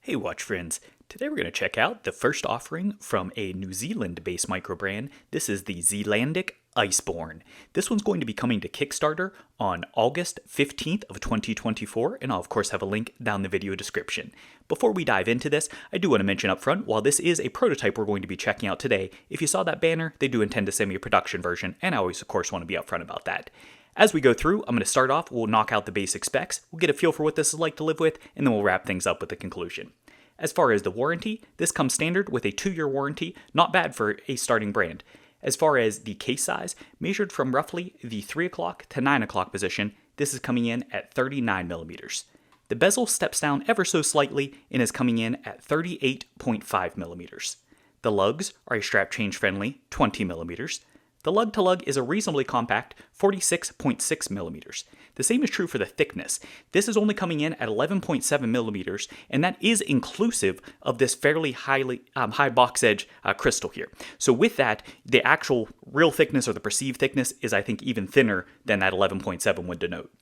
Hey watch friends, today we're going to check out the first offering from a New Zealand-based microbrand. This is the Zealandic Iceborne. This one's going to be coming to Kickstarter on August 15th of 2024, and I'll of course have a link down the video description. Before we dive into this, I do want to mention up front, while this is a prototype we're going to be checking out today, if you saw that banner, they do intend to send me a production version, and I always of course want to be upfront about that. As we go through, I'm going to start off, we'll knock out the basic specs, we'll get a feel for what this is like to live with, and then we'll wrap things up with the conclusion. As far as the warranty, this comes standard with a 2-year warranty, not bad for a starting brand. As far as the case size, measured from roughly the 3 o'clock to 9 o'clock position, this is coming in at 39 millimeters. The bezel steps down ever so slightly and is coming in at 38.5 millimeters. The lugs are a strap change friendly 20 millimeters. The lug-to-lug is a reasonably compact 46.6 millimeters. The same is true for the thickness. This is only coming in at 11.7 millimeters, and that is inclusive of this fairly high box edge crystal here. So with that, the actual real thickness or the perceived thickness is, I think, even thinner than that 11.7 would denote.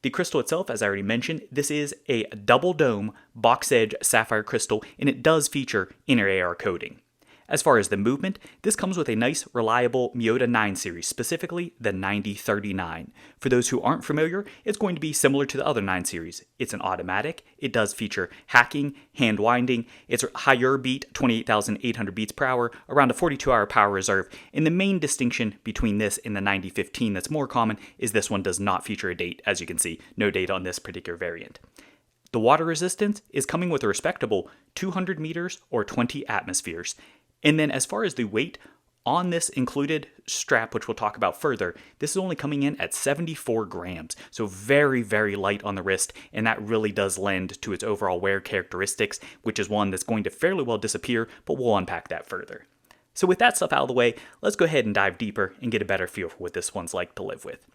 The crystal itself, as I already mentioned, this is a double dome box edge sapphire crystal, and it does feature inner AR coating. As far as the movement, this comes with a nice, reliable Miyota 9 series, specifically the 9039. For those who aren't familiar, it's going to be similar to the other 9 series. It's an automatic, it does feature hacking, hand winding, it's higher beat, 28,800 beats per hour, around a 42-hour power reserve, and the main distinction between this and the 9015 that's more common is this one does not feature a date, as you can see, no date on this particular variant. The water resistance is coming with a respectable 200 meters or 20 atmospheres. And then as far as the weight on this included strap, which we'll talk about further, this is only coming in at 74 grams. So very, very light on the wrist, and that really does lend to its overall wear characteristics, which is one that's going to fairly well disappear, but we'll unpack that further. So with that stuff out of the way, let's go ahead and dive deeper and get a better feel for what this one's like to live with.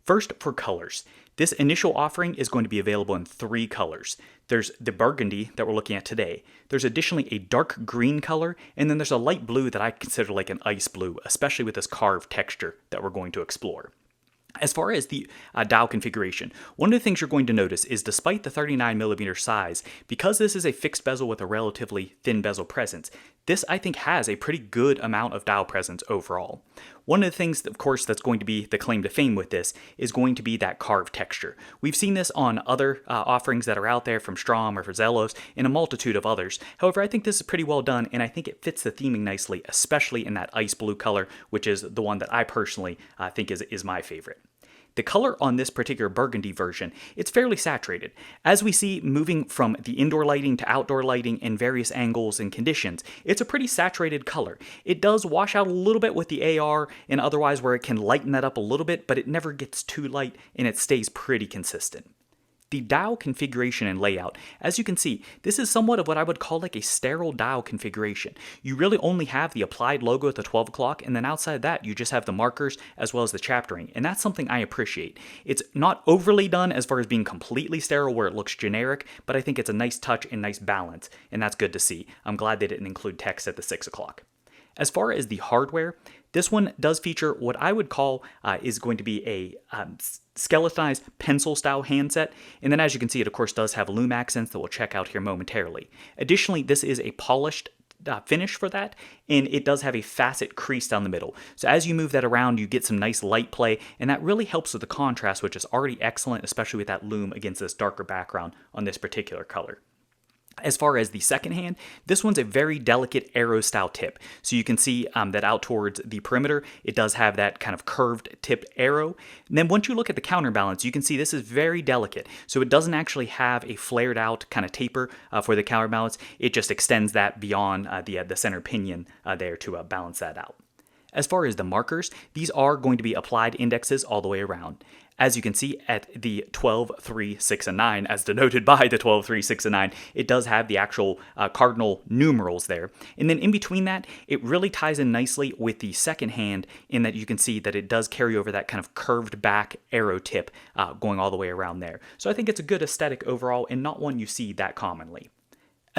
First, for colors. This initial offering is going to be available in 3 colors. There's the burgundy that we're looking at today. There's additionally a dark green color, and then there's a light blue that I consider like an ice blue, especially with this carved texture that we're going to explore. As far as the dial configuration, one of the things you're going to notice is despite the 39mm size, because this is a fixed bezel with a relatively thin bezel presence, this I think has a pretty good amount of dial presence overall. One of the things, of course, that's going to be the claim to fame with this is going to be that carved texture. We've seen this on other offerings that are out there from Straum or for Zelos and a multitude of others. However, I think this is pretty well done, and I think it fits the theming nicely, especially in that ice blue color, which is the one that I personally think is my favorite. The color on this particular burgundy version, it's fairly saturated. As we see moving from the indoor lighting to outdoor lighting in various angles and conditions, it's a pretty saturated color. It does wash out a little bit with the AR and otherwise where it can lighten that up a little bit, but it never gets too light and it stays pretty consistent. The dial configuration and layout, as you can see, this is somewhat of what I would call like a sterile dial configuration. You really only have the applied logo at the 12 o'clock, and then outside of that, you just have the markers as well as the chaptering, and that's something I appreciate. It's not overly done as far as being completely sterile where it looks generic, but I think it's a nice touch and nice balance, and that's good to see. I'm glad they didn't include text at the 6 o'clock. As far as the hardware, this one does feature what I would call is going to be a skeletonized pencil-style handset, and then as you can see, it of course does have loom accents that we'll check out here momentarily. Additionally, this is a polished finish for that, and it does have a facet crease down the middle. So as you move that around, you get some nice light play, and that really helps with the contrast, which is already excellent, especially with that loom against this darker background on this particular color. As far as the second hand, this one's a very delicate arrow style tip. So you can see that out towards the perimeter, it does have that kind of curved tipped arrow. And then once you look at the counterbalance, you can see this is very delicate. So it doesn't actually have a flared out kind of taper for the counterbalance. It just extends that beyond the center pinion there to balance that out. As far as the markers, these are going to be applied indexes all the way around. As you can see at the 12, 3, 6, and 9, as denoted by the 12, 3, 6, and 9, it does have the actual cardinal numerals there. And then in between that, it really ties in nicely with the second hand in that you can see that it does carry over that kind of curved back arrow tip going all the way around there. So I think it's a good aesthetic overall and not one you see that commonly.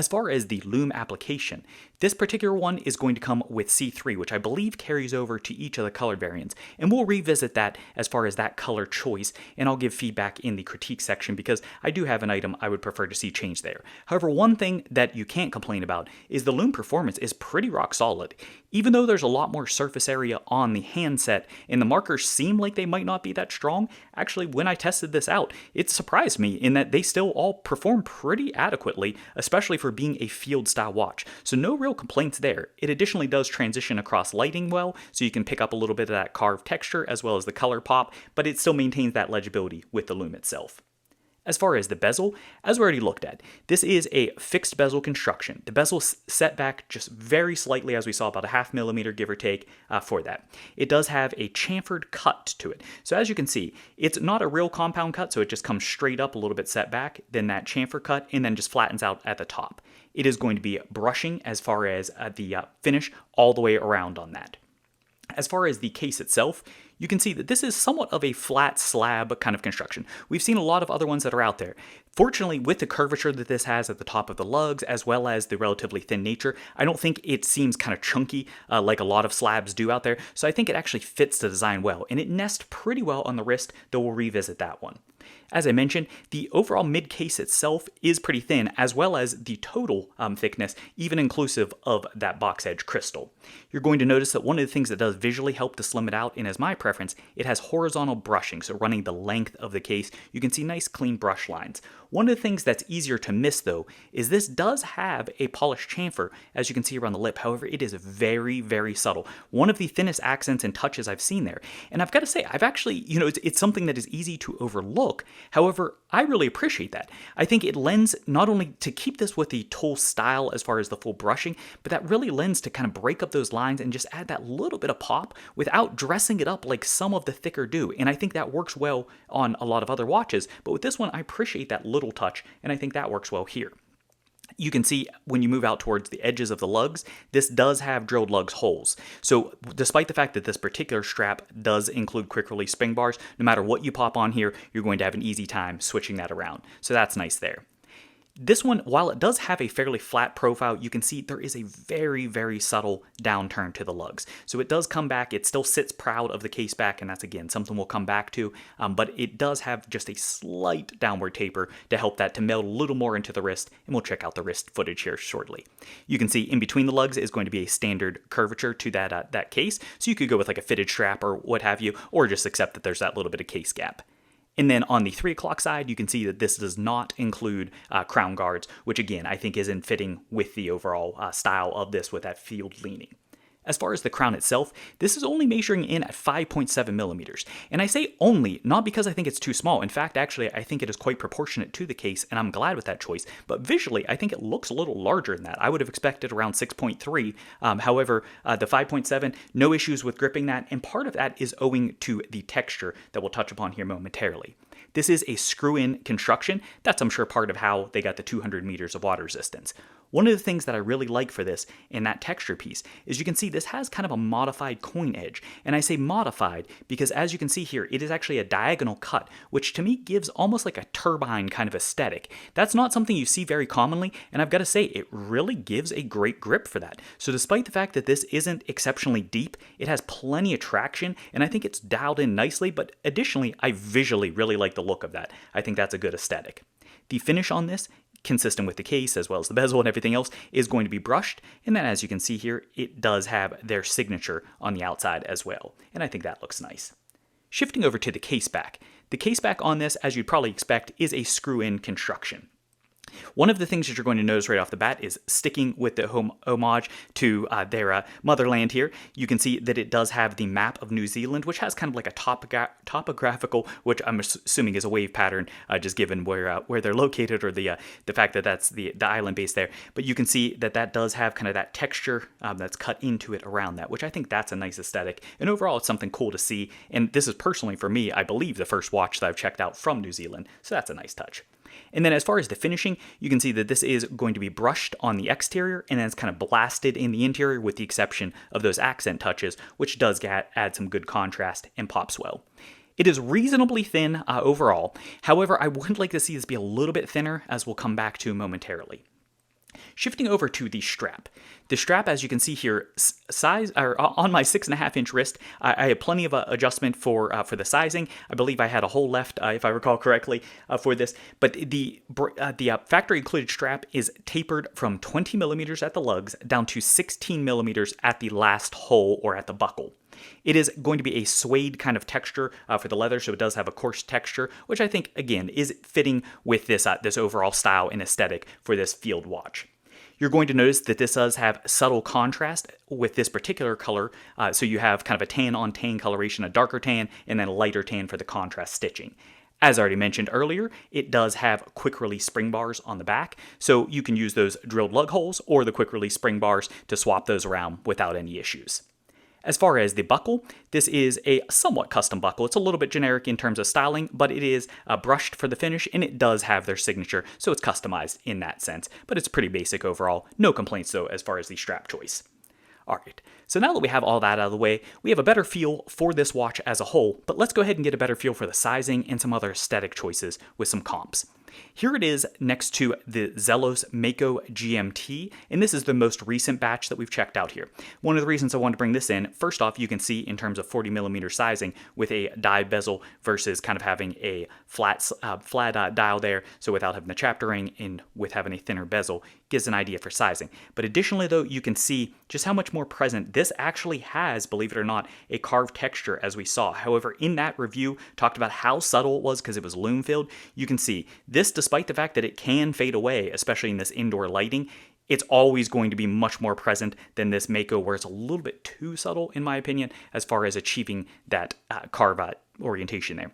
As far as the lume application, this particular one is going to come with C3, which I believe carries over to each of the color variants, and we'll revisit that as far as that color choice, and I'll give feedback in the critique section because I do have an item I would prefer to see change there. However, one thing that you can't complain about is the lume performance is pretty rock solid. Even though there's a lot more surface area on the handset and the markers seem like they might not be that strong, actually when I tested this out, it surprised me in that they still all perform pretty adequately, especially for being a field style watch. So no real complaints there. It additionally does transition across lighting well, so you can pick up a little bit of that carved texture as well as the color pop, but it still maintains that legibility with the lume itself. As far as the bezel, as we already looked at, this is a fixed bezel construction. The bezel set back just very slightly, as we saw, about a 0.5 millimeter, give or take, for that. It does have a chamfered cut to it. So as you can see, it's not a real compound cut, so it just comes straight up a little bit set back, then that chamfer cut, and then just flattens out at the top. It is going to be brushing as far as the finish all the way around on that. As far as the case itself, you can see that this is somewhat of a flat slab kind of construction. We've seen a lot of other ones that are out there. Fortunately, with the curvature that this has at the top of the lugs, as well as the relatively thin nature, I don't think it seems kind of chunky like a lot of slabs do out there, so I think it actually fits the design well, and it nests pretty well on the wrist, though we'll revisit that one. As I mentioned, the overall mid-case itself is pretty thin, as well as the total thickness, even inclusive of that box edge crystal. You're going to notice that one of the things that does visually help to slim it out, and as my preference, it has horizontal brushing, so running the length of the case, you can see nice clean brush lines. One of the things that's easier to miss, though, is this does have a polished chamfer, as you can see around the lip. However, it is very, very subtle. One of the thinnest accents and touches I've seen there. And I've got to say, I've actually, it's something that is easy to overlook. However, I really appreciate that. I think it lends not only to keep this with the tool style as far as the full brushing, but that really lends to kind of break up those lines and just add that little bit of pop without dressing it up like some of the thicker do. And I think that works well on a lot of other watches, but with this one, I appreciate that little touch, and I think that works well here. You can see when you move out towards the edges of the lugs, this does have drilled lugs holes. So despite the fact that this particular strap does include quick release spring bars, no matter what you pop on here, you're going to have an easy time switching that around. So that's nice there. This one, while it does have a fairly flat profile, you can see there is a very, very subtle downturn to the lugs. So it does come back, it still sits proud of the case back, and that's again something we'll come back to, but it does have just a slight downward taper to help that to meld a little more into the wrist, and we'll check out the wrist footage here shortly. You can see in between the lugs is going to be a standard curvature to that case, so you could go with like a fitted strap or what have you, or just accept that there's that little bit of case gap. And then on the 3 o'clock side, you can see that this does not include crown guards, which again, I think isn't fitting with the overall style of this with that field leaning. As far as the crown itself, this is only measuring in at 5.7 millimeters. And I say only, not because I think it's too small. In fact, actually, I think it is quite proportionate to the case, and I'm glad with that choice. But visually, I think it looks a little larger than that. I would have expected around 6.3. However, the 5.7, no issues with gripping that, and part of that is owing to the texture that we'll touch upon here momentarily. This is a screw-in construction. That's, I'm sure, part of how they got the 200 meters of water resistance. One of the things that I really like for this in that texture piece is you can see this has kind of a modified coin edge. And I say modified because as you can see here, it is actually a diagonal cut, which to me gives almost like a turbine kind of aesthetic. That's not something you see very commonly, and I've got to say, it really gives a great grip for that. So despite the fact that this isn't exceptionally deep, it has plenty of traction, and I think it's dialed in nicely, but additionally, I visually really like the look of that. I think that's a good aesthetic. The finish on this, consistent with the case as well as the bezel and everything else, is going to be brushed, and then as you can see here, it does have their signature on the outside as well, and I think that looks nice. Shifting over to the case back. The case back on this, as you'd probably expect, is a screw-in construction. One of the things that you're going to notice right off the bat is sticking with the homage to their motherland here. You can see that it does have the map of New Zealand, which has kind of like a topographical, which I'm assuming is a wave pattern, just given where they're located or the fact that that's the island base there. But you can see that that does have kind of that texture that's cut into it around that, which I think that's a nice aesthetic. And overall, it's something cool to see. And this is personally, for me, I believe the first watch that I've checked out from New Zealand. So that's a nice touch. And then as far as the finishing, you can see that this is going to be brushed on the exterior and then it's kind of blasted in the interior with the exception of those accent touches, which does add some good contrast and pops well. It is reasonably thin overall. However, I would like to see this be a little bit thinner, as we'll come back to momentarily. Shifting over to the strap. The strap, as you can see here, size or on my 6.5-inch wrist, I have plenty of adjustment for the sizing. I believe I had a hole left, if I recall correctly, for this. But the factory included strap is tapered from 20 millimeters at the lugs down to 16 millimeters at the last hole or at the buckle. It is going to be a suede kind of texture for the leather, so it does have a coarse texture, which I think, again, is fitting with this overall style and aesthetic for this field watch. You're going to notice that this does have subtle contrast with this particular color, so you have kind of a tan-on-tan coloration, a darker tan, and then a lighter tan for the contrast stitching. As I already mentioned earlier, it does have quick-release spring bars on the back, so you can use those drilled lug holes or the quick-release spring bars to swap those around without any issues. As far as the buckle, this is a somewhat custom buckle. It's a little bit generic in terms of styling, but it is brushed for the finish, and it does have their signature, so it's customized in that sense. But it's pretty basic overall. No complaints, though, as far as the strap choice. Alright, so now that we have all that out of the way, we have a better feel for this watch as a whole, but let's go ahead and get a better feel for the sizing and some other aesthetic choices with some comps. Here it is next to the Zelos Mako GMT, and this is the most recent batch that we've checked out here. One of the reasons I wanted to bring this in, first off, you can see in terms of 40 millimeter sizing with a dive bezel versus kind of having a flat dial there, so without having the chapter ring and with having a thinner bezel, gives an idea for sizing. But additionally though, you can see just how much more present this actually has, believe it or not, a carved texture as we saw. However, in that review, talked about how subtle it was because it was loom filled. You can see this, despite the fact that it can fade away, especially in this indoor lighting, it's always going to be much more present than this Mako, where it's a little bit too subtle, in my opinion, as far as achieving that carve orientation there.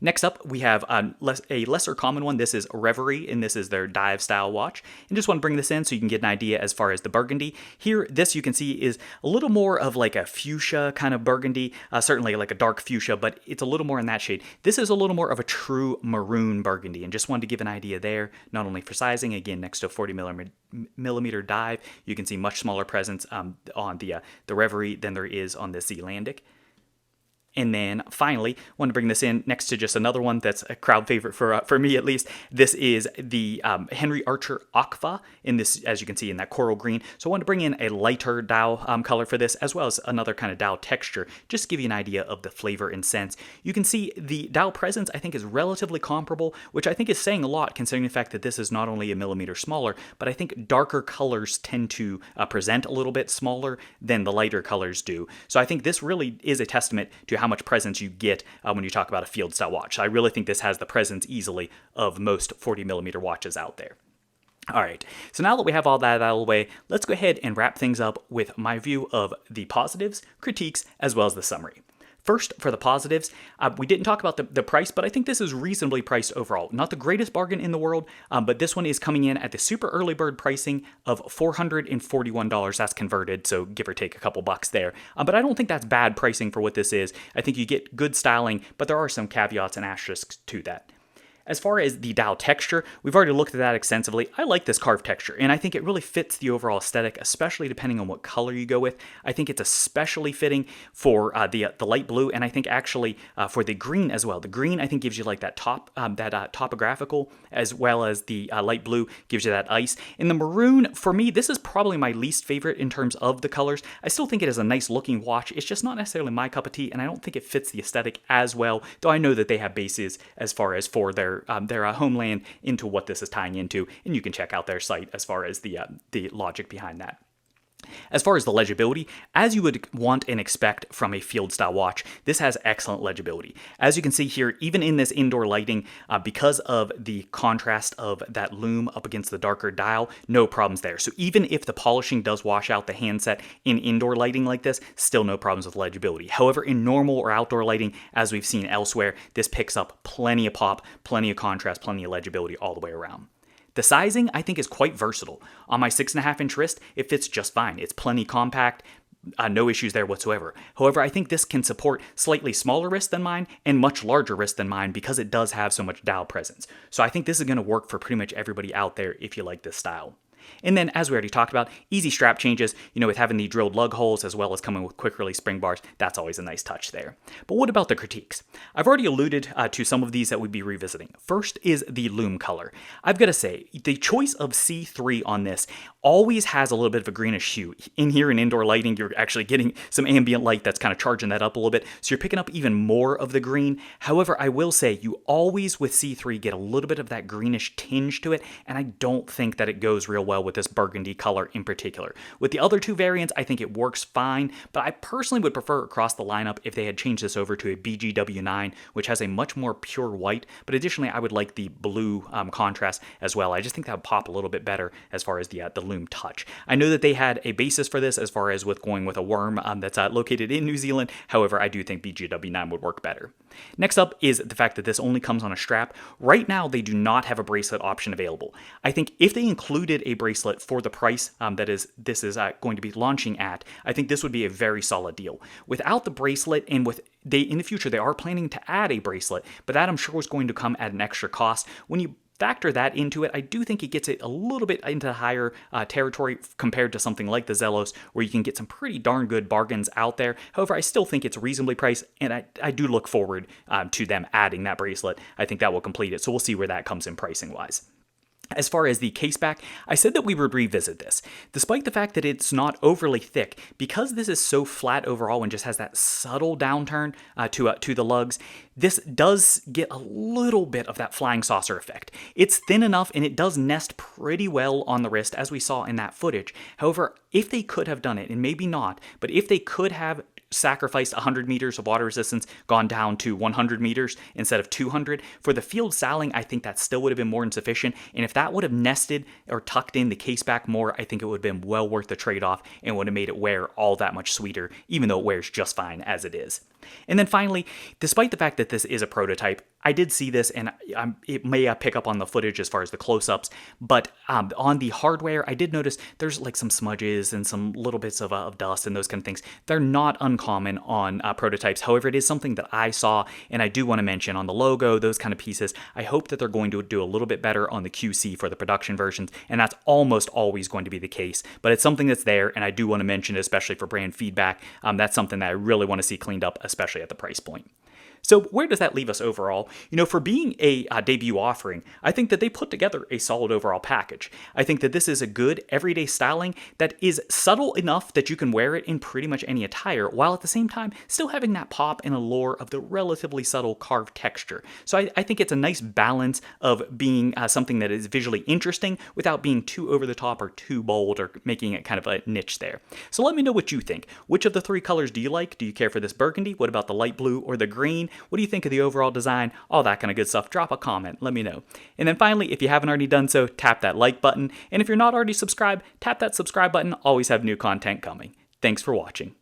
Next up, we have a lesser common one. This is Reverie, and this is their dive style watch. And just want to bring this in so you can get an idea as far as the burgundy. Here, this you can see is a little more of like a fuchsia kind of burgundy, certainly like a dark fuchsia, but it's a little more in that shade. This is a little more of a true maroon burgundy, and just wanted to give an idea there, not only for sizing, again, next to a 40 millimeter dive, you can see much smaller presence on the Reverie than there is on the Zealandic. And then finally, want to bring this in next to just another one that's a crowd favorite for me at least. This is the Henry Archer Aqua, in this, as you can see, in that coral green. So I want to bring in a lighter dial color for this, as well as another kind of dial texture, just to give you an idea of the flavor and sense. You can see the dial presence, I think, is relatively comparable, which I think is saying a lot considering the fact that this is not only a millimeter smaller, but I think darker colors tend to present a little bit smaller than the lighter colors do. So I think this really is a testament to how much presence you get when you talk about a field style watch. So I really think this has the presence easily of most 40 millimeter watches out there. All right, so now that we have all that out of the way, let's go ahead and wrap things up with my view of the positives, critiques, as well as the summary. First, for the positives, we didn't talk about the price, but I think this is reasonably priced overall. Not the greatest bargain in the world, but this one is coming in at the super early bird pricing of $441. That's converted, so give or take a couple bucks there. But I don't think that's bad pricing for what this is. I think you get good styling, but there are some caveats and asterisks to that. As far as the dial texture, we've already looked at that extensively. I like this carved texture, and I think it really fits the overall aesthetic, especially depending on what color you go with. I think it's especially fitting for the light blue, and I think actually for the green as well. The green, I think, gives you like that topographical, as well as the light blue gives you that ice. And the maroon, for me, this is probably my least favorite in terms of the colors. I still think it is a nice looking watch. It's just not necessarily my cup of tea, and I don't think it fits the aesthetic as well, though I know that they have bases as far as for their homeland into what this is tying into, and you can check out their site as far as the logic behind that. As far as the legibility, as you would want and expect from a field style watch, this has excellent legibility. As you can see here, even in this indoor lighting, because of the contrast of that loom up against the darker dial, no problems there. So even if the polishing does wash out the handset in indoor lighting like this, still no problems with legibility. However, in normal or outdoor lighting, as we've seen elsewhere, this picks up plenty of pop, plenty of contrast, plenty of legibility all the way around. The sizing, I think, is quite versatile. On my 6.5-inch wrist, it fits just fine. It's plenty compact, no issues there whatsoever. However, I think this can support slightly smaller wrists than mine and much larger wrists than mine because it does have so much dial presence. So I think this is going to work for pretty much everybody out there if you like this style. And then, as we already talked about, easy strap changes, with having the drilled lug holes as well as coming with quick release spring bars, that's always a nice touch there. But what about the critiques? I've already alluded to some of these that we'd be revisiting. First is the loom color. I've got to say, the choice of C3 on this always has a little bit of a greenish hue. In here in indoor lighting, you're actually getting some ambient light that's kind of charging that up a little bit, so you're picking up even more of the green. However, I will say you always with C3 get a little bit of that greenish tinge to it, and I don't think that it goes real well with this burgundy color in particular. With the other two variants, I think it works fine, but I personally would prefer across the lineup if they had changed this over to a BGW9, which has a much more pure white, but additionally I would like the blue contrast as well. I just think that would pop a little bit better as far as the loom touch. I know that they had a basis for this as far as with going with a worm that's located in New Zealand. However, I do think BGW9 would work better. Next up is the fact that this only comes on a strap. Right now, they do not have a bracelet option available. I think if they included a bracelet for the price this is going to be launching at, I think this would be a very solid deal. Without the bracelet, and in the future they are planning to add a bracelet, but that I'm sure is going to come at an extra cost. When you factor that into it, I do think it gets it a little bit into higher territory compared to something like the Zelos, where you can get some pretty darn good bargains out there. However, I still think it's reasonably priced, and I do look forward to them adding that bracelet. I think that will complete it, so we'll see where that comes in pricing-wise. As far as the caseback, I said that we would revisit this. Despite the fact that it's not overly thick, because this is so flat overall and just has that subtle downturn to the lugs, this does get a little bit of that flying saucer effect. It's thin enough and it does nest pretty well on the wrist, as we saw in that footage. However, if they could have done it, and maybe not, but if they could have sacrificed 100 meters of water resistance, gone down to 100 meters instead of 200. For the field saddling, I think that still would have been more than sufficient. And if that would have nested or tucked in the case back more, I think it would have been well worth the trade-off and would have made it wear all that much sweeter, even though it wears just fine as it is. And then finally, despite the fact that this is a prototype, I did see this, and it may pick up on the footage as far as the close-ups, but on the hardware, I did notice there's like some smudges and some little bits of dust and those kind of things. They're not uncommon on prototypes. However, it is something that I saw, and I do want to mention on the logo, those kind of pieces. I hope that they're going to do a little bit better on the QC for the production versions, and that's almost always going to be the case. But it's something that's there, and I do want to mention it, especially for brand feedback. That's something that I really want to see cleaned up, especially at the price point. So where does that leave us overall? For being a debut offering, I think that they put together a solid overall package. I think that this is a good everyday styling that is subtle enough that you can wear it in pretty much any attire, while at the same time still having that pop and allure of the relatively subtle carved texture. So I think it's a nice balance of being something that is visually interesting without being too over the top or too bold or making it kind of a niche there. So let me know what you think. Which of the three colors do you like? Do you care for this burgundy? What about the light blue or the green? What do you think of the overall design? All that kind of good stuff. Drop a comment. Let me know. And then finally, if you haven't already done so, tap that like button. And if you're not already subscribed, tap that subscribe button. Always have new content coming. Thanks for watching.